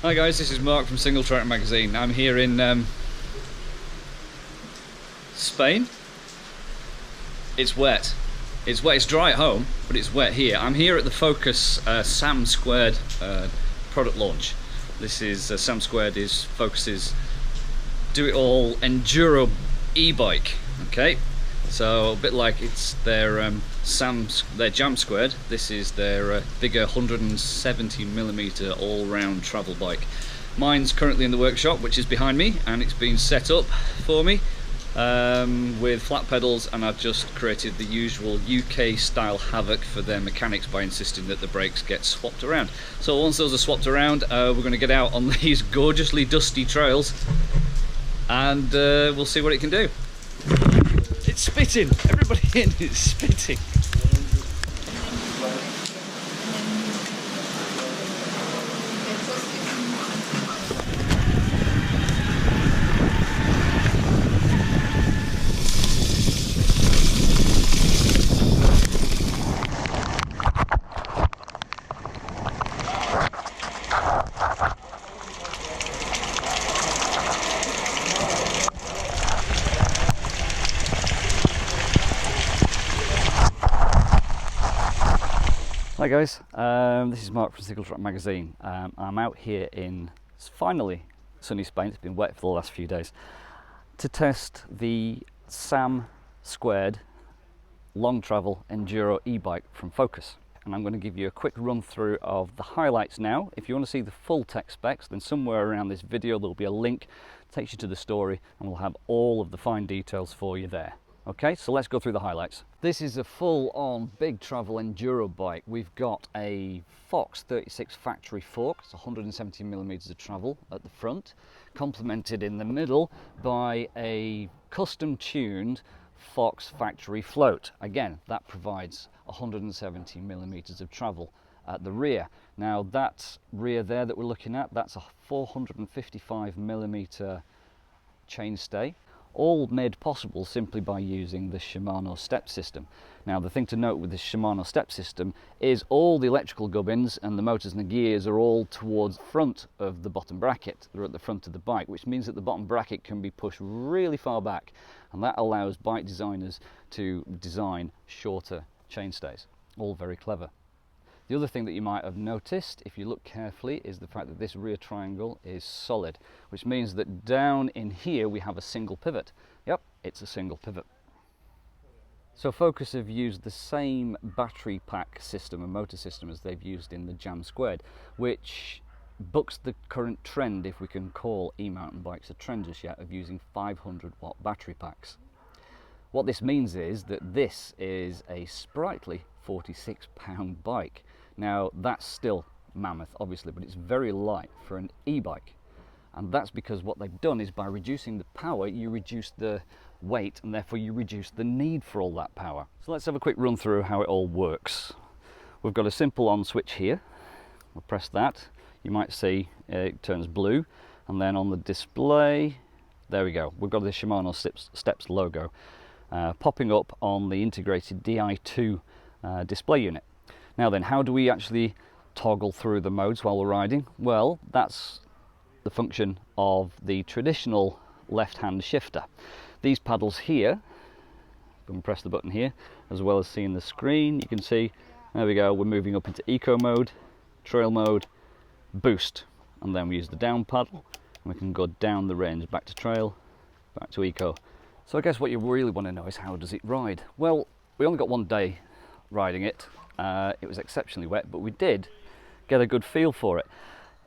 Hi guys, this is Mark from Singletrack magazine. I'm here in Spain. It's wet. It's wet. It's dry at home, but it's wet here. I'm here at the Focus Sam² product launch. This is Sam² is Focus's do-it-all enduro e-bike. Okay, so a bit like it's their Jam². This is their bigger 170mm all-round travel bike. Mine's currently in the workshop, which is behind me, and it's been set up for me with flat pedals, and I've just created the usual UK style havoc for their mechanics by insisting that the brakes get swapped around. So once those are swapped around, we're going to get out on these gorgeously dusty trails and we'll see what it can do. It's spitting! Everybody in is spitting! Hi guys, this is Mark from Singletrack magazine. I'm out here in finally sunny Spain. It's been wet for the last few days to test the Sam² long travel enduro e-bike from Focus, and I'm going to give you a quick run through of the highlights now. If you want to see the full tech specs, then somewhere around this video there'll be a link that takes you to the story, and we'll have all of the fine details for you there. Okay, so let's go through the highlights. This is a full-on big travel enduro bike. We've got a Fox 36 factory fork, it's 170mm of travel at the front, complemented in the middle by a custom-tuned Fox factory float. Again, that provides 170mm of travel at the rear. Now that rear there that we're looking at, that's a 455mm chainstay, all made possible simply by using the Shimano step system. Now the thing to note with this Shimano step system is all the electrical gubbins and the motors and the gears are all towards the front of the bottom bracket. They're at the front of the bike, which means that the bottom bracket can be pushed really far back, and that allows bike designers to design shorter chainstays. All very clever. The other thing that you might have noticed, if you look carefully, is the fact that this rear triangle is solid, which means that down in here we have a single pivot. Yep, it's a single pivot. So Focus have used the same battery pack system and motor system as they've used in the Jam², which bucks the current trend, if we can call e-mountain bikes a trend just yet, of using 500-watt battery packs. What this means is that this is a sprightly 46-pound bike. Now that's still mammoth obviously, but it's very light for an e-bike, and that's because what they've done is by reducing the power you reduce the weight, and therefore you reduce the need for all that power. So let's have a quick run through how it all works. We've got a simple on switch here. We'll press that, you might see it turns blue, and then on the display, there we go, we've got the Shimano Steps logo popping up on the integrated Di2 display unit. Now then, how do we actually toggle through the modes while we're riding? Well, that's the function of the traditional left-hand shifter. These paddles here, we can press the button here, as well as seeing the screen, you can see, there we go, we're moving up into eco mode, trail mode, boost, and then we use the down paddle, and we can go down the range, back to trail, back to eco. So I guess what you really want to know is, how does it ride? Well, we only got one day riding it. It was exceptionally wet, but we did get a good feel for it.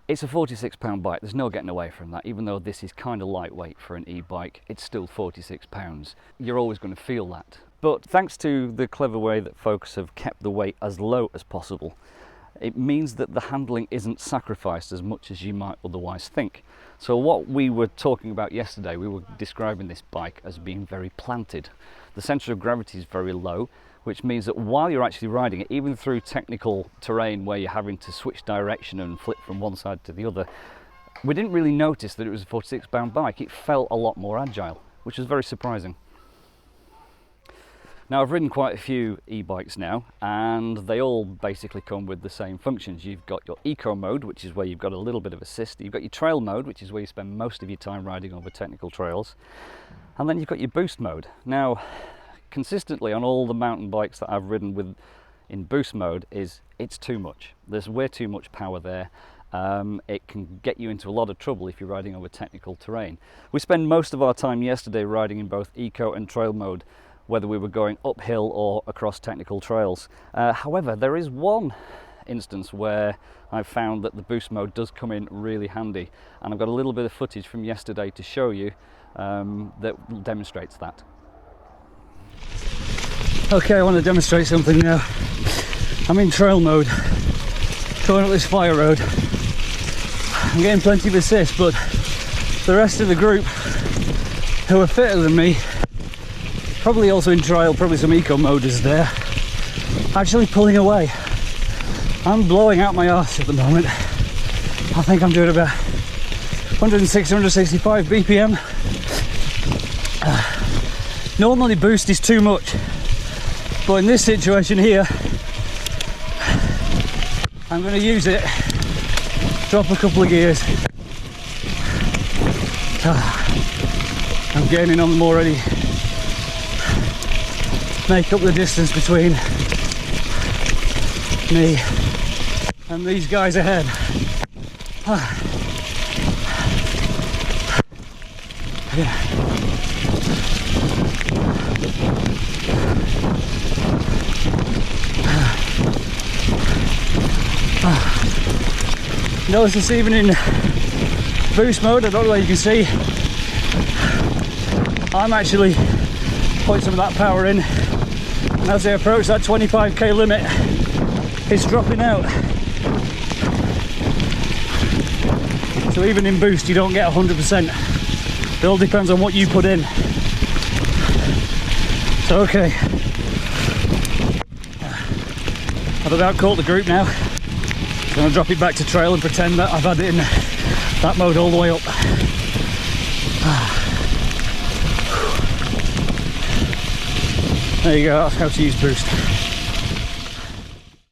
It's a 46-pound bike, there's no getting away from that. Even though this is kind of lightweight for an e-bike, it's still 46 pounds. You're always going to feel that. But thanks to the clever way that Focus have kept the weight as low as possible, it means that the handling isn't sacrificed as much as you might otherwise think. So what we were talking about yesterday, we were describing this bike as being very planted. The centre of gravity is very low, which means that while you're actually riding it, even through technical terrain where you're having to switch direction and flip from one side to the other, we didn't really notice that it was a 46-pound bike. It felt a lot more agile, which was very surprising. Now I've ridden quite a few e-bikes now, and they all basically come with the same functions. You've got your eco mode, which is where you've got a little bit of assist. You've got your trail mode, which is where you spend most of your time riding over technical trails. And then you've got your boost mode. Now, consistently on all the mountain bikes that I've ridden with in boost mode it's too much. There's way too much power there. It can get you into a lot of trouble if you're riding over technical terrain. We spent most of our time yesterday riding in both eco and trail mode, whether we were going uphill or across technical trails. However, there is one instance where I've found that the boost mode does come in really handy, and I've got a little bit of footage from yesterday to show you that demonstrates that. Okay, I want to demonstrate something now. I'm in trail mode, going up this fire road. I'm getting plenty of assist, but the rest of the group, who are fitter than me, probably also in trial, probably some eco moders there, actually pulling away. I'm blowing out my arse at the moment. I think I'm doing about 160, 165 BPM. Normally boost is too much, but in this situation here, I'm going to use it, drop a couple of gears. I'm gaining on them already. Make up the distance between me and these guys ahead. Yeah. Notice this even in boost mode, I don't know whether you can see, I'm actually putting some of that power in, and as I approach that 25k limit, it's dropping out. So even in boost you don't get 100%. It all depends on what you put in. So okay, I've about caught the group now. I'm going to drop it back to trail and pretend that I've had it in that mode all the way up. There you go, that's how to use boost.